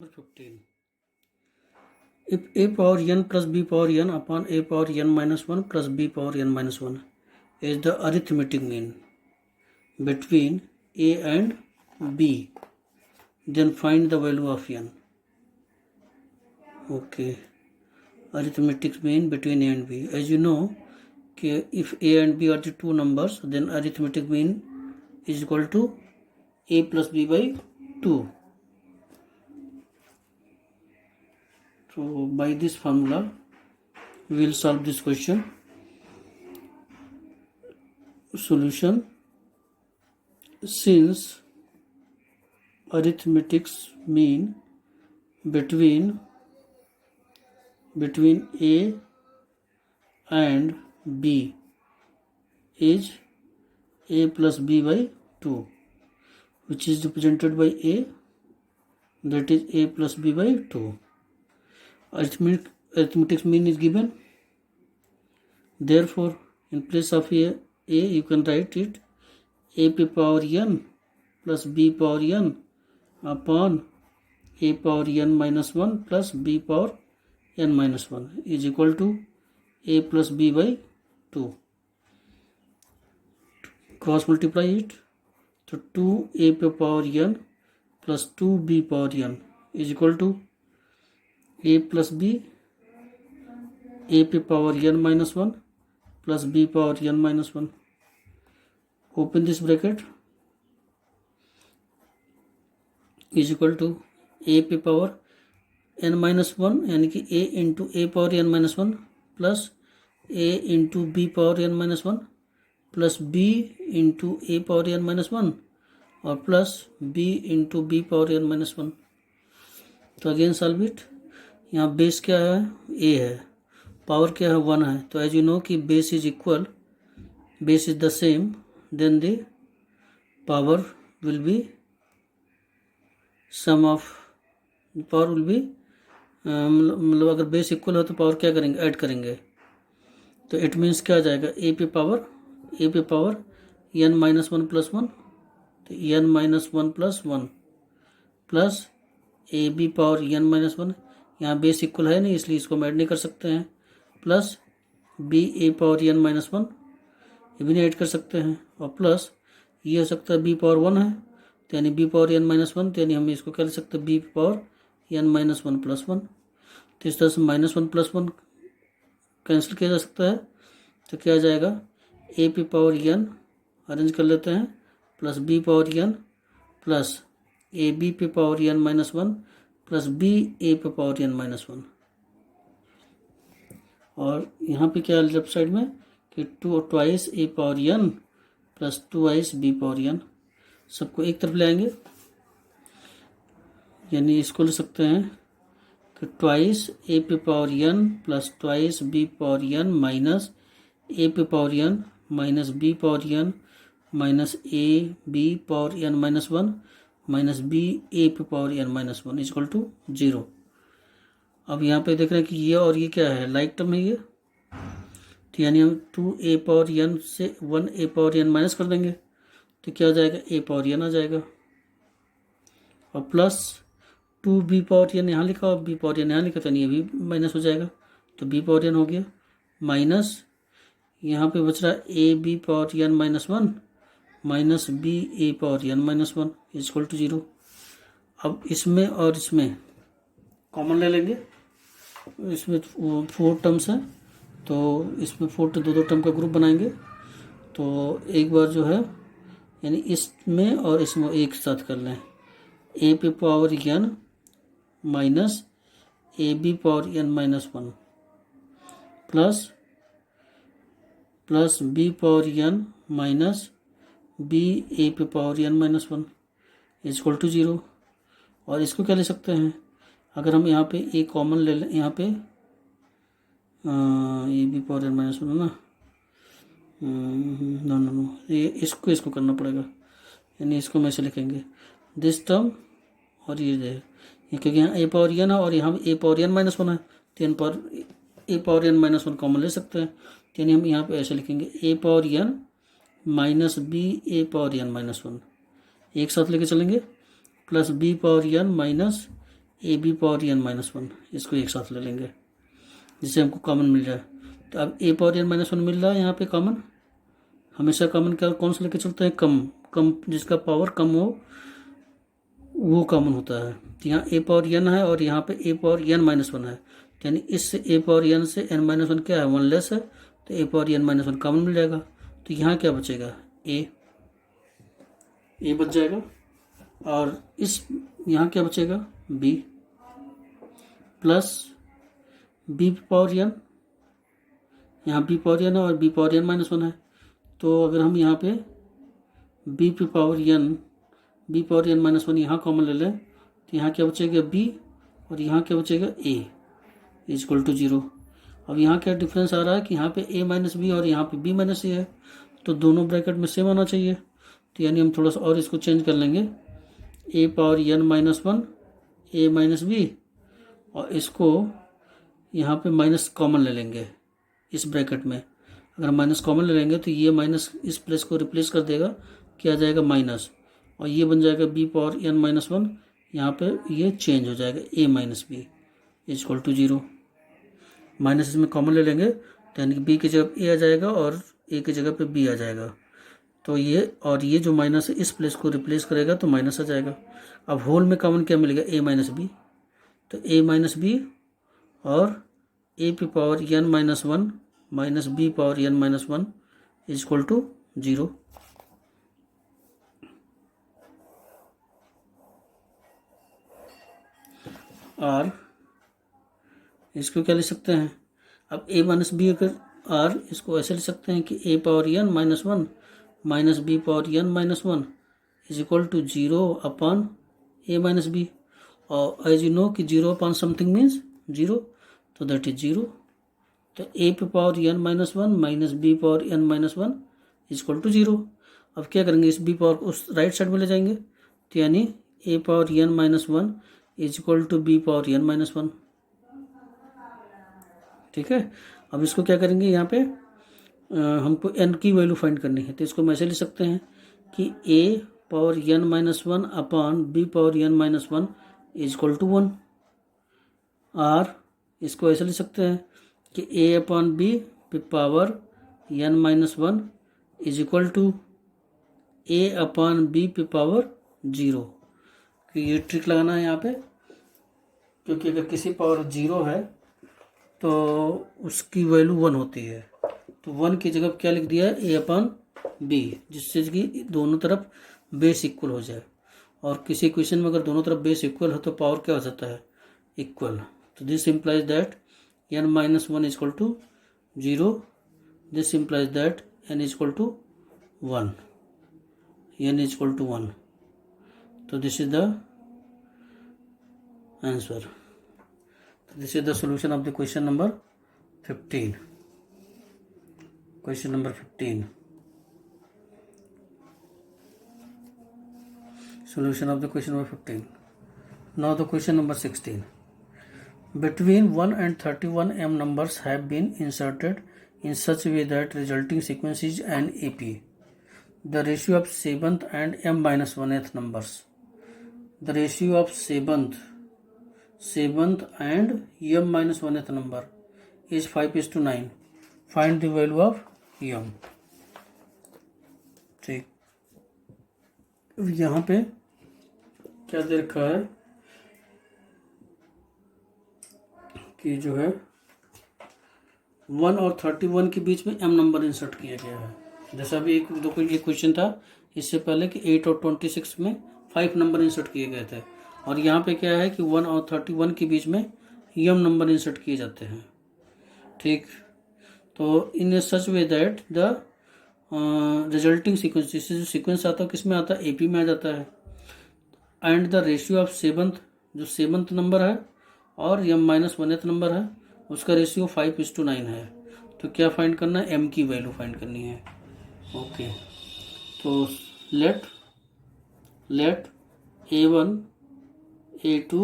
Number 15. If a power n plus b power n upon a power n minus 1 plus b power n minus 1 is the arithmetic mean between a and b, then find the value of n. Okay, arithmetic mean between a and b. As you know, if a and b are the two numbers, then arithmetic mean is equal to a plus b by 2. So by this formula we will solve this question. Solution: since arithmetic mean between a and b is a plus b by 2, which is represented by a, that is a plus b by 2. Arithmetic mean is given. Therefore, in place of a you can write it a power n plus b power n upon a power n minus 1 plus b power n minus 1 is equal to a plus b by 2. Cross multiply it. So 2a power n plus 2b power n is equal to a plus b, a power n minus 1 plus b power n minus 1. Open this bracket is equal to a power n minus 1 यानी कि a into a power n minus 1 plus a into b power n minus 1 plus b into a power n minus 1 और plus b into b power n minus 1. तो again solve it. यहाँ base क्या है? a है. Power क्या है? 1 है. तो एज यू नो कि base is equal, base is the same, then the power will be sum of power will be, मतलब अगर बेस इक्वल हो तो पावर क्या करेंगे? ऐड करेंगे. तो इट मीन्स क्या आ जाएगा? ए पे पावर n माइनस 1 प्लस 1, तो n minus 1 plus 1 plus A B power n minus 1. यहाँ बेस इक्वल है नहीं इसलिए इसको हम ऐड नहीं कर सकते हैं. प्लस बी ए पावर n माइनस 1 ये भी नहीं ऐड कर सकते हैं. और प्लस ये हो सकता है बी पावर 1 है, तो यानी बी पावर n माइनस 1, तो यानी हम इसको क्या लिख सकते हैं? B power n minus 1 plus 1. तो इस तरह से माइनस 1 प्लस 1 कैंसिल किया जा सकता है. तो क्या आ जाएगा? ए पी पावर n अरेंज कर लेते हैं plus B power n plus A B पे power n minus 1 plus B A पे पावर n माइनस 1. और यहाँ पे क्या है लेफ्ट साइड में कि 2 twice A power n plus 2 B power n. सबको एक तरफ ले आएंगे, यानी इसको ले सकते हैं कि ट्वाइस ए पे power n plus twice B power n minus A पे power n minus B power n minus A B power n minus 1 minus B A पे power n minus 1 is equal to 0. अब यहाँ पे देख रहे हैं कि ये और ये क्या है? लाइक टर्म है ये. तो यानी हम 2a पावर n से 1a पावर n माइनस कर देंगे तो क्या आ जाएगा? a पावर n आ जाएगा. और प्लस 2b पावर n यहाँ लिखा और b पावर n यहाँ लिखा, तो ये भी माइनस हो जाएगा. तो b पावर n हो गया माइनस, यहाँ पे बच रहा है A B power n minus 1 minus B A power n minus 1 is equal to 0. अब इसमें और इसमें कॉमन ले लेंगे. इसमें 4 टर्म्स हैं, तो इसमें 4 दो टर्म का ग्रुप बनाएंगे. तो एक बार जो है यानी इसमें और इसमें एक साथ कर लें. ए पे power n minus A B power n minus 1 plus B power n minus B A पे power n minus 1 is equal to 0. और इसको क्या ले सकते हैं? अगर हम यहाँ पे ए कॉमन ले लें, यहाँ पे A B power n minus 1 है ना, नो ये इसको करना पड़ेगा, यानी इसको में से लिखेंगे दिस टर्म और ये क्योंकि यहाँ ए पावर n है और यहाँ ए पावर n माइनस 1 है, तो n पर a power n minus 1 common ले सकते हैं. यानी हम यहाँ पे ऐसे लिखेंगे a power n minus B A power n minus 1 एक साथ लेके चलेंगे plus B power n minus A B power N minus one, इसको एक साथ ले लेंगे जिससे हमको कॉमन मिल जाए। तो अब ए पावर एन माइनस वन मिल रहा है यहाँ पे कॉमन। हमेशा कॉमन क्या कौन सा लेके चलते हैं, कम कम, जिसका पावर कम हो वो कॉमन होता है। तो यहाँ ए पावर एन है और यहाँ पे A power N minus one है, यानी इससे ए पावर एन से एन माइनस वन क्या है, वन लेस है, तो A power N minus one common मिल जाएगा। तो यहाँ क्या बचेगा, ए बच जाएगा, और इस यहाँ क्या बचेगा, b plus B power n, यहाँ बी पावर एन है और b power N minus one है। तो अगर हम यहाँ पे b power N minus one यहाँ कॉमन ले लें तो यहाँ क्या बचेगा, बी, और यहाँ क्या बचेगा, ए इज इक्वल टू जीरो। अब यहाँ क्या डिफरेंस आ रहा है कि यहाँ पे ए माइनस बी और यहाँ पे बी माइनस ए है, तो दोनों ब्रैकेट में सेम आना चाहिए। तो यानी हम थोड़ा सा और इसको चेंज कर लेंगे, ए पावर एन माइनस वन ए माइनस बी, और इसको यहाँ पे माइनस कॉमन ले लेंगे इस ब्रैकेट में। अगर माइनस कॉमन ले लेंगे तो ये माइनस इस प्लस को रिप्लेस कर देगा, क्या आ जाएगा, माइनस, और ये बन जाएगा B power N minus one, यहाँ पे ये चेंज हो जाएगा A minus B is equal to zero. Minus इसमें कॉमन ले लेंगे तो यानी कि बी की जगह ए आ जाएगा और ए की जगह पे बी आ जाएगा। तो ये और ये जो माइनस है इस प्लस को रिप्लेस करेगा तो माइनस आ जाएगा। अब होल में कॉमन क्या मिलेगा, ए माइनस बी, तो ए माइनस बी और ए पी power N minus one minus B power N minus one is equal to zero. और इसको क्या लिख सकते हैं, अब ए माइनस बी, अगर आर इसको ऐसे लिख सकते हैं कि A power N minus one minus B power N minus one is equal to zero upon A minus B, और एज यू नो कि zero upon something means zero, तो दैट इज जीरो। तो ए पे power N minus one minus B power N minus one is equal to zero. अब क्या करेंगे, इस B power को उस राइट साइड में ले जाएंगे, तो यानी A power N minus one is equal to B power N minus one. ठीक है, अब इसको क्या करेंगे, यहाँ पे हमको n की वैल्यू फाइंड करनी है, तो इसको हम ऐसे लिख सकते हैं कि a power n minus one upon b power n minus one is equal to one. और इसको ऐसे लिख सकते हैं कि a upon b power n minus one is equal to a upon b power zero. ये ट्रिक लगाना है यहाँ पे, क्योंकि अगर किसी पावर जीरो है तो उसकी वैल्यू वन होती है, तो वन की जगह क्या लिख दिया है, ए अपॉन बी, जिससे कि दोनों तरफ बेस इक्वल हो जाए। और किसी इक्वेशन में अगर दोनों तरफ बेस इक्वल हो तो पावर क्या हो जाता है, इक्वल। तो this implies that N minus one is equal to zero, this implies that N is equal to one, N is equal to one. तो this is the answer. This is the solution of the question number 15. Question number 15. Solution of the question number 15. Now the question number 16. Between 1 and 31 m numbers have been inserted in such a way that resulting sequence is an AP. The ratio of 7th and m minus 1th numbers. The ratio of 7th and m minus 1th number is 5:9. Find the value of m. ठीक, यहाँ पे क्या दे रखा है कि जो है 1 और 31 के बीच में m नंबर इंसर्ट किया गया है। जैसा अभी एक क्वेश्चन था इससे पहले कि 8 और 26 में 5 नंबर इंसर्ट किए गए थे, और यहाँ पे क्या है कि 1 और 31 के बीच में यम नंबर इंसर्ट किए जाते हैं। ठीक, तो in such way that the resulting sequence, जिससे जो सीक्वेंस आता है किस में आता है, एपी में आ जाता है। And the ratio of 7th, जो 7th नंबर है और यम माइनस 1th नंबर है उसका रेशियो 5:9 है। तो क्या फाइंड करना है, एम की वैल्यू फाइंड करनी है। ओके, तो late A1 A2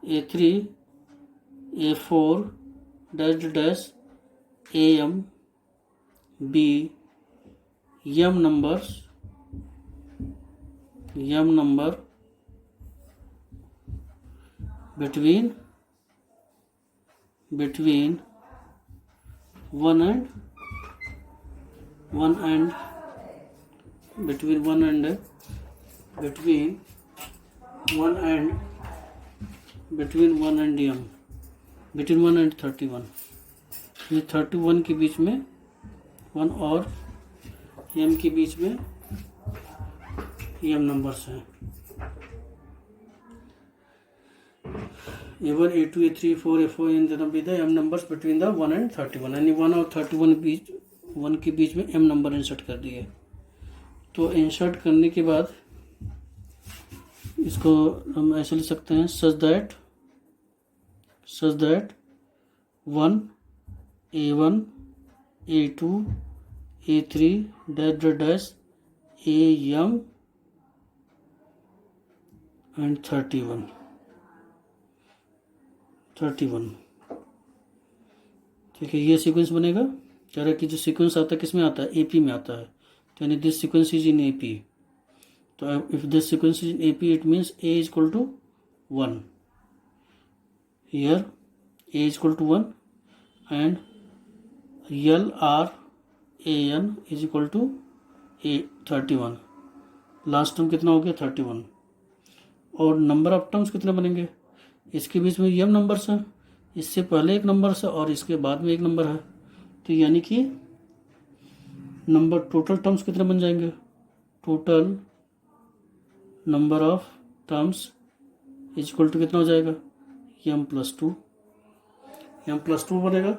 A3 A4 dash AM B m number between 1 and between 1 and 31, ये 31 के बीच में 1 और m के बीच में m नंबर्स हैं। A1, A2, A3, A4, A4 इन देना भी the m numbers between the 1 and 31, यानी 1 और 31 बीच 1 के बीच में m नंबर इंसर्ट कर दिए। तो इंसर्ट करने के बाद इसको हम ऐसे लिख सकते हैं such that 1 A1 A2 A3 dash AM and 31 ठीक है, ये सीक्वेंस बनेगा। कह रहा है कि जो सीक्वेंस आता है किस में आता है, AP में आता है, तो यानी this sequence is in AP। तो if this sequence is in AP it means A is equal to 1, here A is equal to 1 and LRAN is equal to 31। Last term कितना हो गया 31, और नंबर ऑफ टर्म्स कितने बनेंगे, इसके बीच में m numbers हैं, इससे पहले एक नंबर है और इसके बाद में एक नंबर है, तो यानी कि नंबर टोटल टर्म्स कितने बन जाएंगे, total number of terms is equal to कितना हो जाएगा m+2 बनेगा,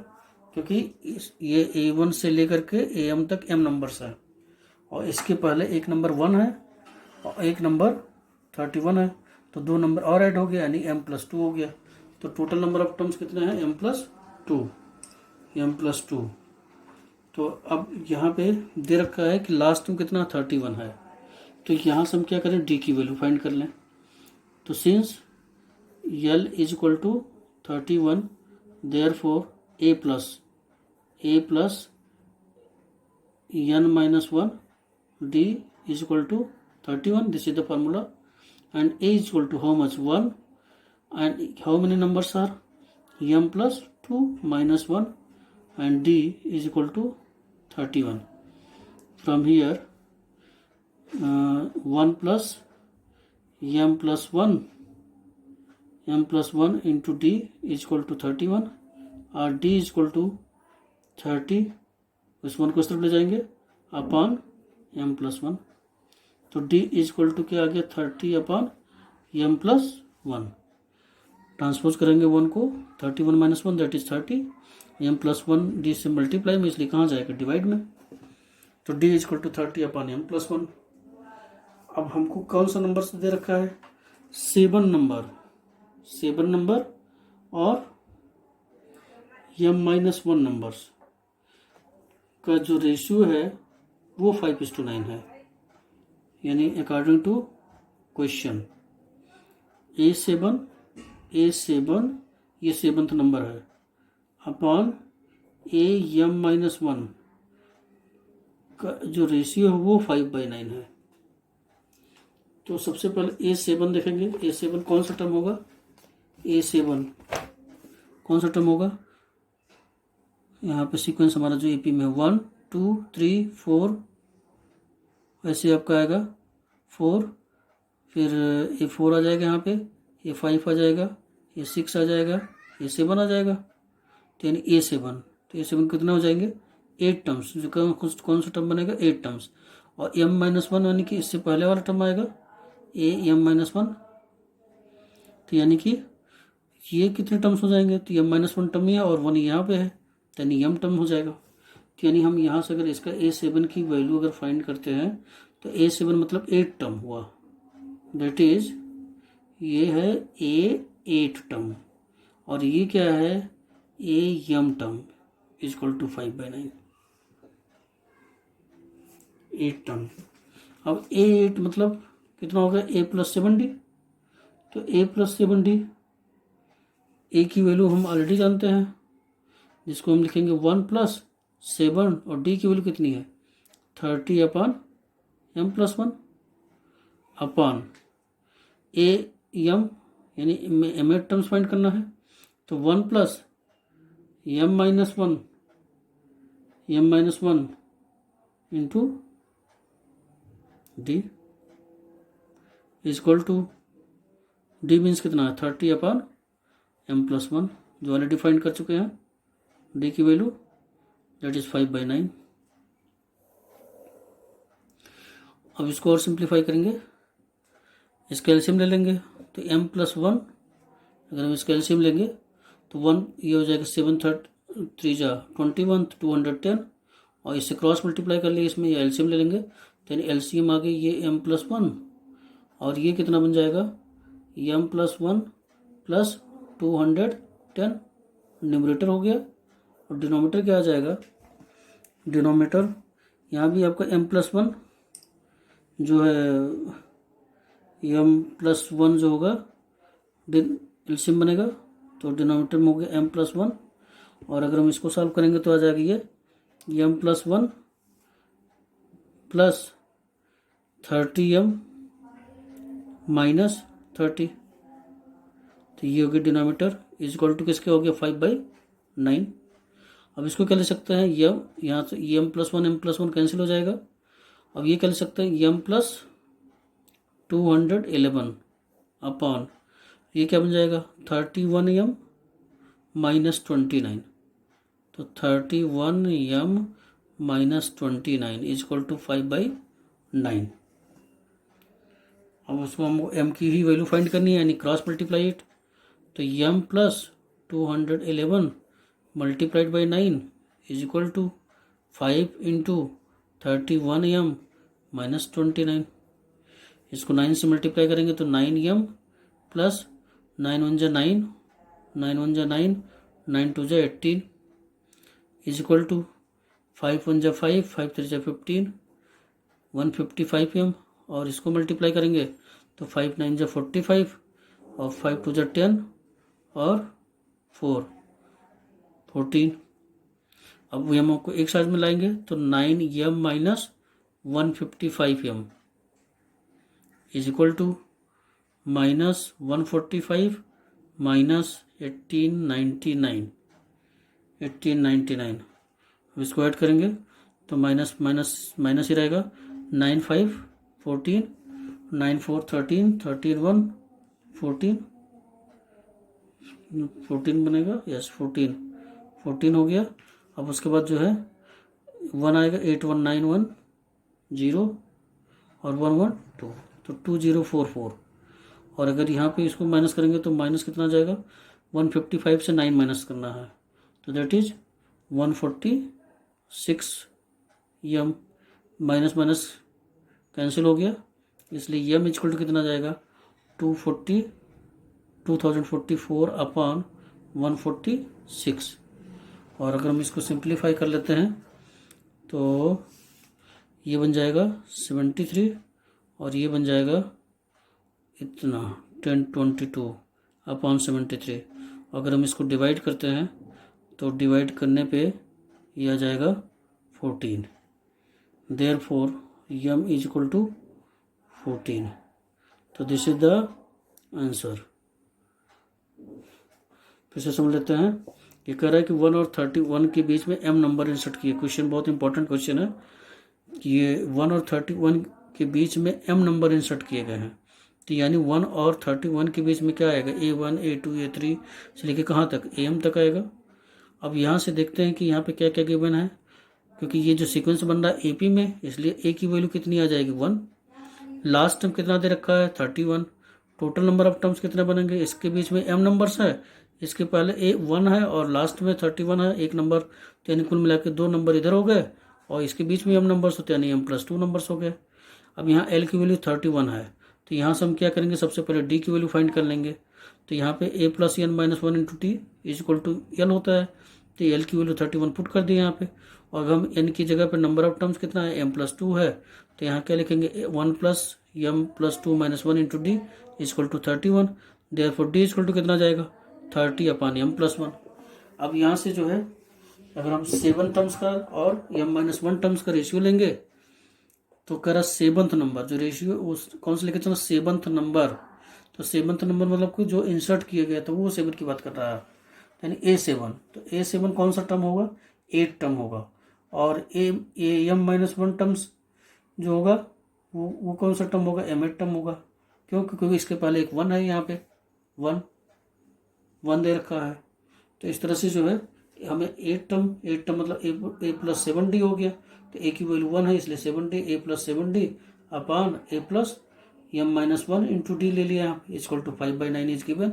क्योंकि ये A1 से लेकर के AM तक m नंबर्स है और इसके पहले एक नंबर 1 है और एक नंबर 31 है, तो 2 नंबर और ऐड हो गया यानी m+2 हो गया। तो टोटल नंबर ऑफ टर्म्स कितने हैं m+2। तो अब यहाँ पे दे रखा है कि लास्ट टर्म कितना 31 है, तो यहाँ से हम क्या करें d की वैल्यू फाइंड कर लें। तो since L is equal to 31 therefore A plus n-1 d is equal to 31, this is the formula, and A is equal to how much 1, and how many numbers are m+2 minus 1, and d is equal to 31. From here 1 plus m+1 into d is equal to 31, और d is equal to 30, उस 1 को इस तरफ ले जाएंगे upon m+1, तो d is equal to क्या आ गया 30 अपॉन m+1। ट्रांसपोज करेंगे 1 को, 31 minus 1 that is 30, m+1 d से मल्टीप्लाई में, इसलिए कहाँ जाएगा डिवाइड में, तो d is equal to 30 upon m+1। अब हमको कौन सा नंबर से दे रखा है 7 नंबर और m-1 नंबर्स का जो रेशियो है वो 5:9 है, यानी अकॉर्डिंग टू क्वेश्चन A7 ये 7th नंबर है अपॉन AM-1 का जो रेशियो है वो 5/9 है। तो सबसे पहले A7 देखेंगे, A7 कौन सा टर्म होगा, A7 कौन सा टर्म होगा, यहाँ पे सीक्वेंस हमारा जो AP में 1 2 3 4, ऐसे आपका आएगा 4, फिर A4 आ जाएगा, यहाँ पे A5 आ जाएगा, A6 आ जाएगा, A7 आ जाएगा, तो यानी A7, तो A7 कितना हो जाएंगे 8 टर्म्स, जो कौन सा टर्म बनेगा 8 टर्म्स, और m-1 यानी कि इससे पहले वाला टर्म आएगा AM-1, तो यानी कि ये कितने टर्म्स हो जाएंगे, तो m-1 टर्म ही है और 1 यहाँ पे है, तो यानी m टर्म हो जाएगा। तो यानी हम यहाँ से अगर इसका A7 की वैल्यू अगर फाइंड करते हैं तो A7 मतलब 8 टर्म हुआ, दैट इज ये है A8 टर्म और ये क्या है AM term is equal to 5/9, 8 term. अब A8 मतलब कितना होगा A+7D, तो A+7D A की वैल्यू हम ऑलरेडी जानते हैं, जिसको हम लिखेंगे 1 + 7 और D की वैल्यू कितनी है 30 अपॉन m+1 अपॉन AM यानी mth टर्म्स फाइंड करना है, तो 1 plus m minus one into d is equal to d means कितना है 30 अपॉन m प्लस वन, जो ऑलरेडी फाइंड कर चुके हैं डी की वैल्यू, दैट इज 5/9। अब इसको और सिंप्लीफाई करेंगे, इसका एलसीएम ले लेंगे, तो m प्लस वन, अगर हम इसका एलसीएम लेंगे तो 1 ये हो जाएगा 7 3 जा 21 210, और इससे क्रॉस मल्टीप्लाई कर लिए, इसमें ये एलसीएम ले लेंगे, तो एलसीएम आ गई ये m प्लस वन, और ये कितना बन जाएगा m plus one plus 210 numerator हो गया, और डिनोमीटर क्या आ जाएगा, डिनोमीटर यहाँ भी आपका m प्लस वन जो है m प्लस वन जो होगा एलसीएम बनेगा, तो डिनोमीटर में हो गया m प्लस वन, और अगर हम इसको सॉल्व करेंगे तो आ जाएगा ये m plus one plus 30m minus 30, तो ये हो गया डिनोमीटर इज इक्वल टू किसके हो गया 5/9। अब इसको क्या ले सकते हैं यम, यहाँ से m प्लस वन कैंसिल हो जाएगा, अब ये क्या ले सकते हैं m प्लस 211 अपॉन ये क्या बन जाएगा 31m माइनस 29, तो 31m minus 29 is equal to 5/9। अब उसको हम m की ही वैल्यू फाइंड करनी है, यानी क्रॉस मल्टीप्लाई इट, तो m plus 211 multiplied by 9 is equal to 5 into 31m minus 29, इसको 9 से मल्टीप्लाई करेंगे तो 9m प्लस 9 1 जा 9, 9 1 जा 9, 9 2 जा 18 इज इक्वल टू 5 1 जा 5, 5 3 जा 15, 155m, और इसको मल्टीप्लाई करेंगे तो 5 9 जा 45, और 5 2 जा 10, और 4 14। अब m को एक साइड में लाएंगे तो 9m minus 155m is equal to minus 145 minus 1899, अब इसको ऐड करेंगे तो माइनस माइनस माइनस ही रहेगा, 9 5 14, 9 4 13, 13 1 14, 14 बनेगा, यस 14 हो गया। अब उसके बाद जो है 1 आएगा, 8191 0 और 112, तो 2044, और अगर यहाँ पे इसको माइनस करेंगे तो माइनस कितना जाएगा 155 से 9 माइनस करना है, तो that is 146 m, minus minus cancel हो गया, इसलिए यम इक्वल टू कितना जाएगा 2044 अपॉन 146, और अगर हम इसको सिंप्लीफाई कर लेते हैं तो ये बन जाएगा 73, और ये बन जाएगा इतना 1022 अपॉन 73। अगर हम इसको डिवाइड करते हैं तो डिवाइड करने पे ये आ जाएगा 14, therefore m is equal to 14, तो दिस इज द आंसर। फिर से समझ लेते हैं, ये कह रहा है कि 1 और 31 के बीच में m नंबर इंसर्ट किए। क्वेश्चन बहुत इंपॉर्टेंट क्वेश्चन है कि ये 1 और 31 के बीच में m नंबर इंसर्ट किए गए हैं, तो यानी 1 और 31 के बीच में क्या आएगा A1 A2 A3 से लेके कहाँ तक AM तक आएगा। अब यहाँ से देखते हैं कि यहाँ पे क्या क्या गिवन है, क्योंकि ये जो सीक्वेंस बन रहा है AP में, इसलिए A की वैल्यू कितनी आ जाएगी 1, लास्ट टर्म कितना दे रखा है 31, टोटल नंबर ऑफ टर्म्स कितने बनेंगे, इसके बीच में m नंबर्स है, इसके पहले A1 है और लास्ट में 31 है, एक नंबर, तो यानी कुल मिला के 2 नंबर इधर हो गए, और इसके बीच में m नंबर्स होते यानी m+2 नंबर्स हो गए। अब यहाँ L की वैल्यू 31 है, तो यहाँ से हम क्या करेंगे, सबसे पहले D की वैल्यू फाइंड कर लेंगे, तो यहाँ पे A plus n minus 1 into t is equal to L होता है, तो L की वैल्यू 31 पुट कर दिए यहाँ पे, और हम n की जगह पे नंबर ऑफ टर्म्स कितना है m+2 है, तो यहाँ क्या लिखेंगे 1 plus m+2 minus 1 into d is equal to 31, therefore D is equal to कितना जाएगा 30 अपॉन m+1। अब यहाँ से जो है अगर हम 7 टर्म्स का और m-1 टर्म्स का रेशियो लेंगे तो कह रहा 7th नंबर जो रेशियो उस कौन सा लेके चलो 7th नंबर, तो 7th नंबर मतलब कि जो इंसर्ट किया गया था वो 7 की बात कर रहा है, यानी A7। तो A7 कौन सा टर्म होगा, 8 टर्म होगा। और M-1 टर्म्स जो होगा वो कौन सा टर्म होगा, M8 टर्म होगा। क्यों, क्योंकि इसके पहले एक 1 है, यहाँ पे 1 दे रखा है। तो इस तरह से जो है हमें 8 टर्म मतलब A+7D हो गया। तो A की वैल्यू 1 है इसलिए 7D, A+7D अपान A+M-1 इंटू डी ले लिया यहाँ पे, equal to 5/9 is given.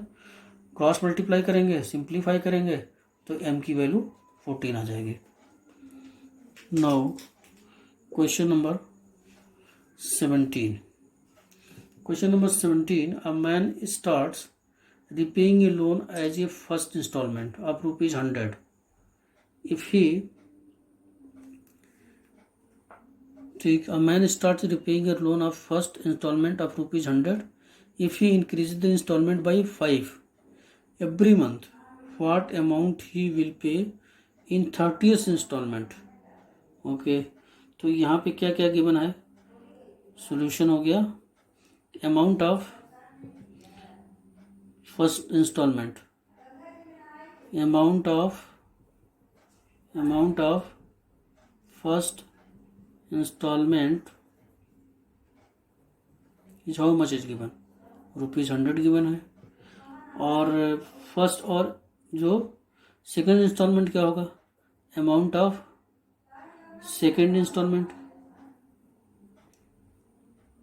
Cross multiply करेंगे, सिंप्लीफाई करेंगे तो M की वैल्यू 14 आ जाएगी। Now question number 17। Question number 17. A man starts repaying a loan as a first installment of rupees 100. A man starts repaying a loan of first installment of rupees 100. If he increases the installment by 5 every month, what amount he will pay in 30th installment? Okay, तो यहाँ पे क्या क्या given है, solution हो गया amount of first installment, amount of first installment is how much is given, rupees 100 given है। और फर्स्ट और जो सेकंड इंस्टॉलमेंट क्या होगा, amount of second installment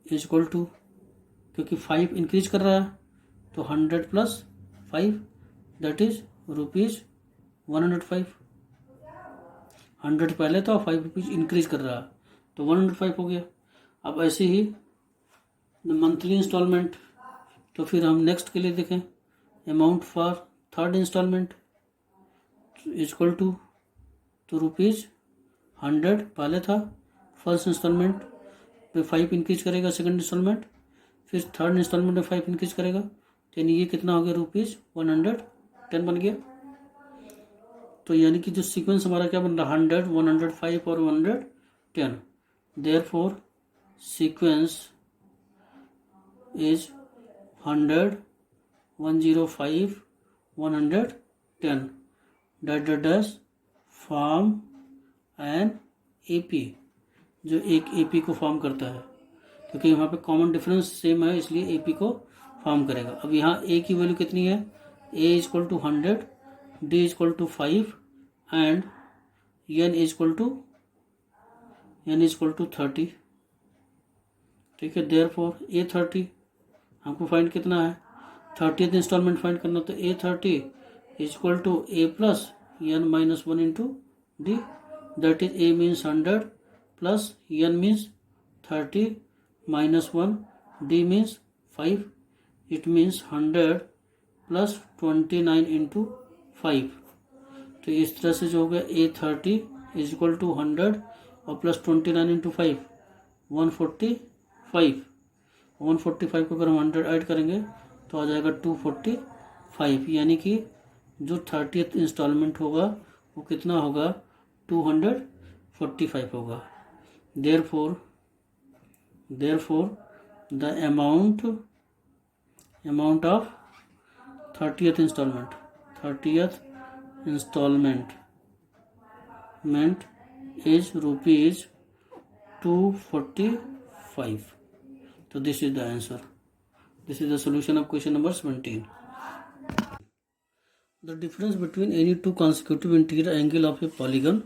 is equal to, क्योंकि 5 इंक्रीज कर रहा है तो 100 + 5 दैट इज रुपीज़ 105। 100 पहले था, 5 रुपीज़ इंक्रीज कर रहा है तो 105 हो गया। अब ऐसे ही मंथली इंस्टॉलमेंट, तो फिर हम नेक्स्ट के लिए देखें, amount for third installment is equal to, तो रुपीज़ 100 पहले था, फर्स्ट इंस्टॉलमेंट पे 5 इंक्रीज करेगा सेकंड इंस्टॉलमेंट, फिर थर्ड इंस्टॉलमेंट में 5 इंक्रीज करेगा, तो यानी ये कितना हो गया, रुपीज़ 110 बन गया। तो यानी कि जो सीक्वेंस हमारा क्या बन रहा है, 100, 105 और 110। Therefore sequence is 100, 105, 110 dash form an AP, जो एक AP को फॉर्म करता है, क्योंकि यहाँ पे कॉमन डिफरेंस सेम है इसलिए AP को फॉर्म करेगा। अब यहाँ A की वैल्यू कितनी है, A is equal to 100, D is equal to 5 and N is equal to 30। ठीक है, देयरफॉर A30 हमको फाइंड कितना है, 30th इंस्टॉलमेंट फाइंड करना, तो A30 is equal to A+N-1 into D, that is A means 100 plus N means 30 -1, D means 5, it means 100 + 29 into 5। तो इस तरह से जो हो गया A30 इज इक्वल टू 100 और +29 इंटू 5 145। 145 को अगर हम 100 ऐड करेंगे तो आ जाएगा 245, यानी कि जो 30th इंस्टॉलमेंट होगा वो कितना होगा, 245 होगा। Therefore the amount of 30th installment is rupees 245। तो this is the answer, this is the solution of question number 17। The difference between any two consecutive interior angle of a polygon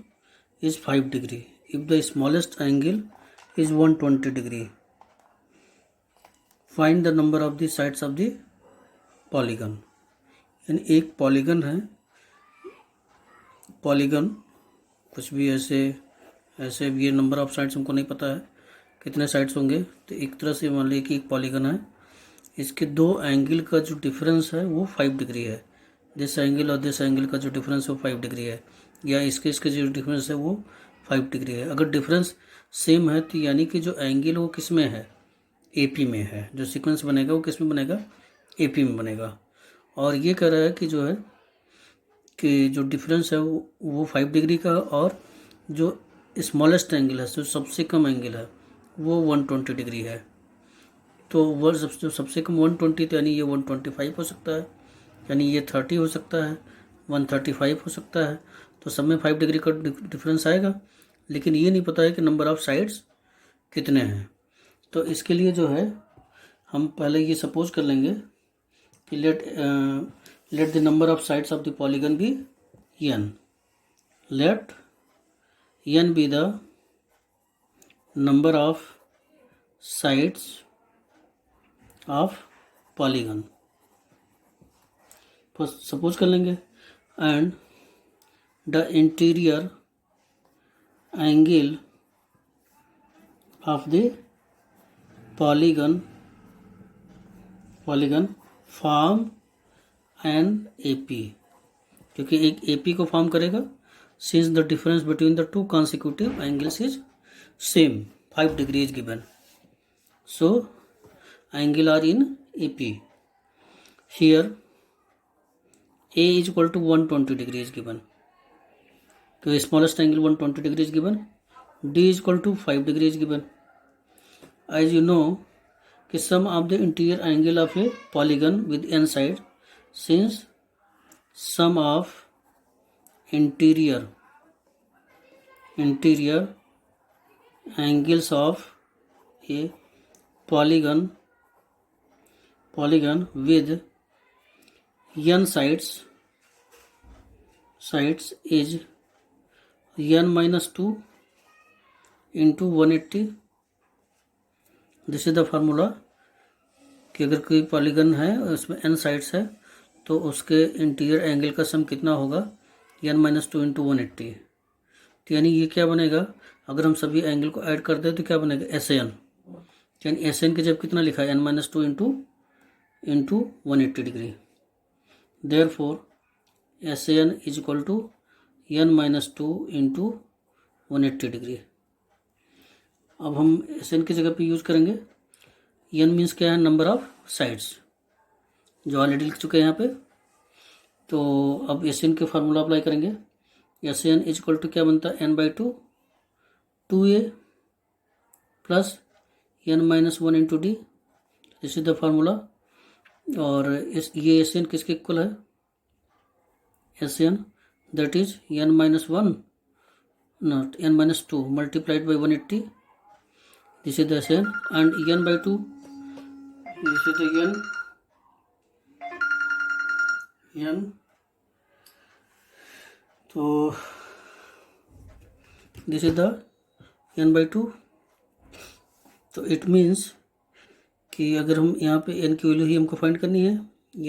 is 5 degree if the smallest angle is 120 degree. Find the number of the sides of the polygon. यानी एक polygon है, polygon कुछ भी ऐसे ये number of sides हमको नहीं पता है कितने साइड्स होंगे। तो एक तरह से मान लीजिए कि एक पॉलीगन है, इसके दो एंगल का जो डिफरेंस है वो 5 डिग्री है। दिस एंगल और दिस एंगल का जो डिफरेंस है वो 5 डिग्री है, या इसके जो डिफरेंस है वो 5 डिग्री है। अगर डिफरेंस सेम है तो यानी कि जो एंगल वो किस में है, AP में है। जो सीक्वेंस बनेगा वो किस में बनेगा, AP में बनेगा। और ये कह रहा है कि जो है कि जो डिफरेंस है वो 5 डिग्री का, और जो स्मॉलेस्ट एंगल है, जो सबसे कम एंगल है, वो 120 डिग्री है। तो वर्ड जो सबसे कम 120, तो यानी ये 125 हो सकता है, यानी ये 30 हो सकता है, 135 हो सकता है। तो सब में 5 डिग्री का डिफरेंस आएगा, लेकिन ये नहीं पता है कि नंबर ऑफ साइड्स कितने हैं। तो इसके लिए जो है हम पहले ये सपोज कर लेंगे कि let the number of sides of the polygon be n। Let n be the number of sides of polygon, suppose कर लेंगे। And the interior angle of the polygon form an AP, क्योंकि एक AP को फॉर्म करेगा since the difference between the two consecutive angles is same 5 degree is given, so angle are in AP। Here A is equal to 120 degree is given, तो smallest angle 120 degree is given, D is equal to 5 degree is given। As you know कि sum of the interior angle of a polygon with n side, since sum of interior angles of a polygon with n sides is n minus 2 into 180। This is the formula कि अगर कोई polygon है उसमें n sides है तो उसके interior angle का सम कितना होगा, n माइनस 2 इंटू 180। तो यानी ये क्या बनेगा, अगर हम सभी एंगल को ऐड कर दें तो क्या बनेगा, SN। यानी SN के जब कितना लिखा है, n minus 2 into 180 degree. Therefore SN is equal to n minus 2 into 180 degree. अब हम SN की जगह पे यूज करेंगे, n मीन्स क्या है, नंबर ऑफ साइड्स, जो ऑलरेडी लिख चुके हैं यहाँ पे। तो अब SN के फार्मूला अप्लाई करेंगे। SN इज इक्वल टू क्या बनता है, n/2 2a plus n minus 1 into D, this is the formula. और ये SN किसके इक्वल है, SN that is n minus 1 not n minus 2 multiplied by 180, this is the SN। And n/2 this is the n, तो this is the n/2। तो it means कि अगर हम यहाँ पे n की वैल्यू ही हमको फाइंड करनी है,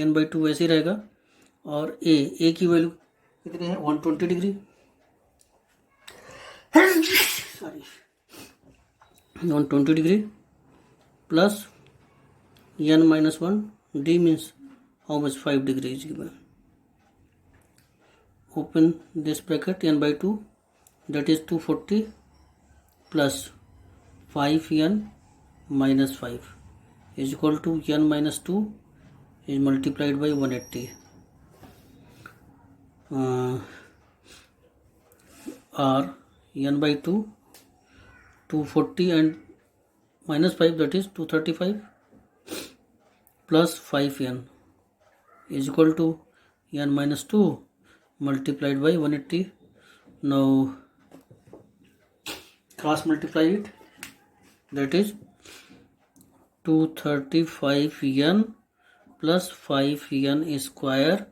n/2 वैसे ही रहेगा। और a की वैल्यू कितनी है, 120 degree, sorry 120 degree plus n minus 1 d means how much, 5 degree is given. Open this bracket, n/2 that is 240 plus 5n minus 5 is equal to n minus 2 is multiplied by 180, or n/2 240 and minus 5 that is 235 plus 5n is equal to n minus 2 multiplied by 180। now cross multiply it, that is 235n plus 5n square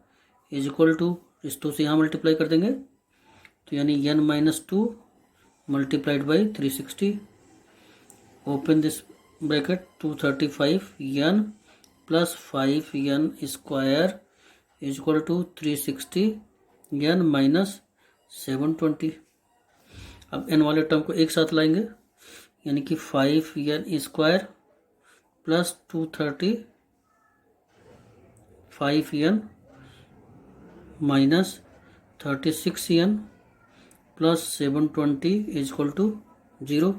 is equal to, इस 2 से यहाँ multiply कर देंगे तो यानी n minus 2 multiplied by 360। Open this bracket, 235n plus 5n square is equal to 360 n minus 720। अब n वाले term को एक साथ लाएंगे, यानी कि 5n square plus 235n minus 36n plus 720 is equal to 0।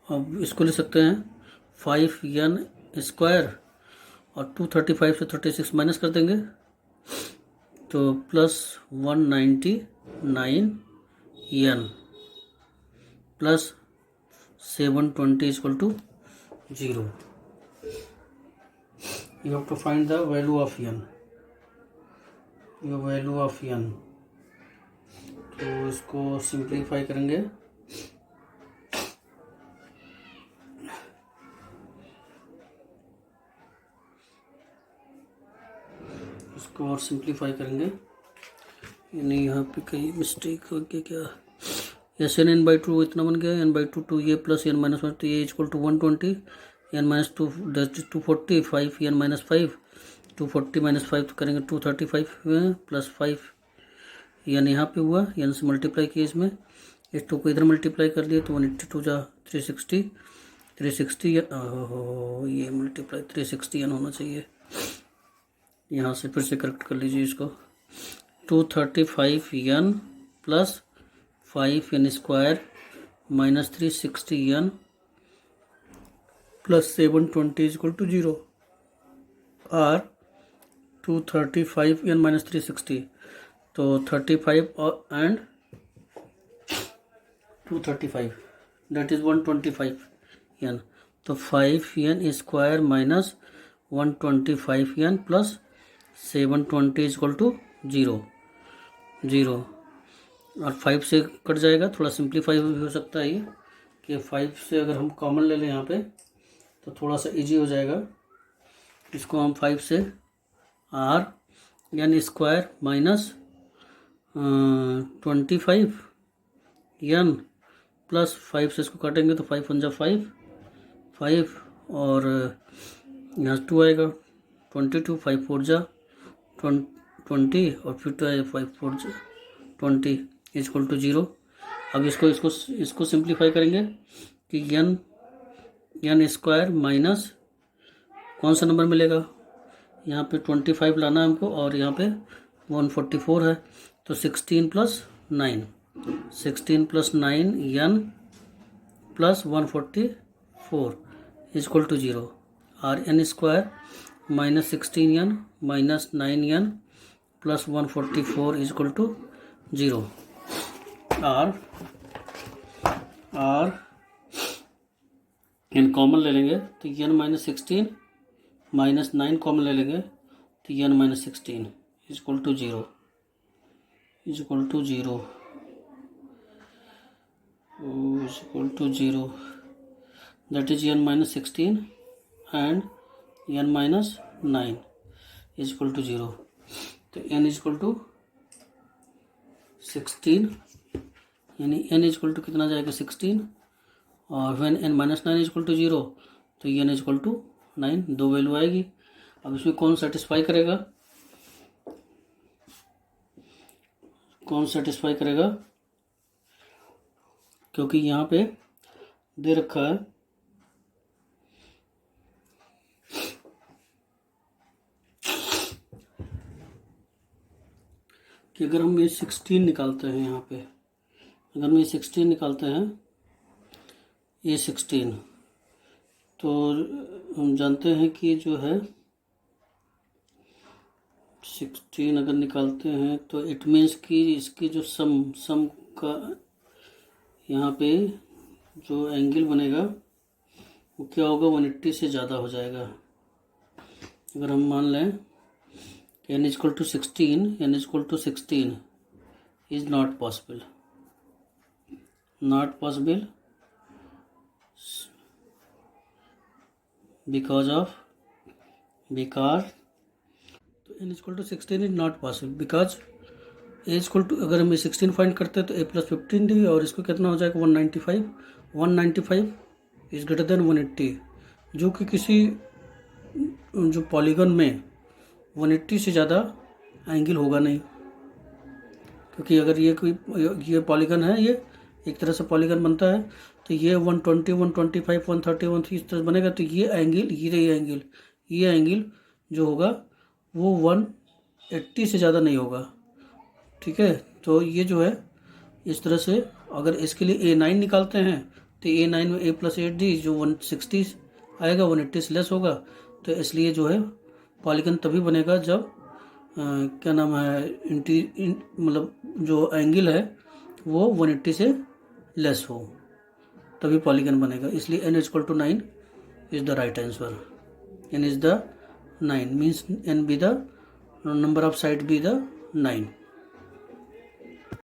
अब इसको ले सकते हैं 5n स्क्वायर और 235 से 36 माइनस कर देंगे तो plus 199n plus 720 is equal to 0. You have to find the value of n. Your value of n. तो इसको सिंप्लीफाई करेंगे. इसको और सिंप्लीफाई करेंगे. यानी यहाँ पे कहीं मिस्टेक हो गया क्या. एस एन बाई टू इतना बन गया. n by two 2a plus n minus 1 तो ये equal to 120. n minus 2 240 5 n minus 5 240 minus 5 तो करेंगे 235 प्लस 5 n यहाँ पे हुआ. n से मल्टीप्लाई किया इसमें. इस 2 को इधर मल्टीप्लाई कर दिया तो 182 जा 360 ये मल्टीप्लाई 360 n होना चाहिए. यहाँ से फिर से करेक्ट कर लीजिए इसको. 235 n plus 5 n square minus 360 n plus 720 is equal to 0. Or 235 n minus 360 तो 35 एंड 235 दैट इज 125 n. तो 5 n square minus 125 n plus 720 is equal to 0 और 5 से कट जाएगा. थोड़ा सिंप्लीफाई हो सकता है ये कि 5 से अगर हम कॉमन ले लें यहाँ पे तो थोड़ा सा इजी हो जाएगा. इसको हम 5 से आर यानी स्क्वायर माइनस 25 n प्लस 5 से इसको काटेंगे तो 5 1 जा 5 और यहाँ 2 आएगा 22 5 4 जा 20 और फिर 5 4 जा 20 इज इक्वल टू 0. अब इसको सिंप्लीफाई करेंगे कि n स्क्वायर माइनस कौन सा नंबर मिलेगा. यहाँ पे 25 लाना है हमको और यहाँ पे 144 है तो 16 plus 9 n plus 144 is equal to 0. और n square minus 16n minus 9n plus 144 is equal to 0. Or n common ले लेंगे तो n माइनस 16 माइनस 9 कॉमन ले लेंगे तो n minus 16 is equal to 0 is equal to 0 is equal to 0 that is n minus 16 and n minus 9 is equal to 0. तो n is equal to 16 यानी n is equal to कितना जाएगा 16 और when n minus 9 is equal to 0 तो n is equal to 9. दो value आएगी. अब इसमें कौन सेटिस्फाई करेगा क्योंकि यहाँ पे दे रखा है कि अगर हम ये 16 निकालते हैं यहाँ पे अगर हम ये 16 निकालते हैं ये 16 तो हम जानते हैं कि जो है 16 अगर निकालते हैं तो इट मीन्स कि इसकी जो सम का यहाँ पे जो एंगल बनेगा वो क्या होगा 180 से ज़्यादा हो जाएगा. अगर हम मान लें n is equal to 16 is not possible because तो n is equal to 16 is not possible because a is equal to अगर हम 16 फाइंड करते हैं तो a प्लस 15 डी और इसको कितना हो जाएगा 195 इज ग्रेटर देन 180 जो कि किसी जो पॉलीगन में 180 से ज़्यादा एंगल होगा नहीं. क्योंकि अगर ये पॉलीगन है ये एक तरह से पॉलीगन बनता है तो ये 120 125 130 130 इस तरह बनेगा तो ये एंगल जो होगा वो 180 से ज़्यादा नहीं होगा. ठीक है. तो ये जो है इस तरह से अगर इसके लिए A9 निकालते हैं तो A9 में a प्लस 8d जो 160 आएगा 180 से लेस होगा. तो इसलिए जो है पॉलीगन तभी बनेगा जब क्या नाम है मतलब जो एंगल है वो 180 से लेस हो तभी पॉलीगन बनेगा, इसलिए n is equal to 9 is the right answer. n is the 9 means n be the number of side be the 9।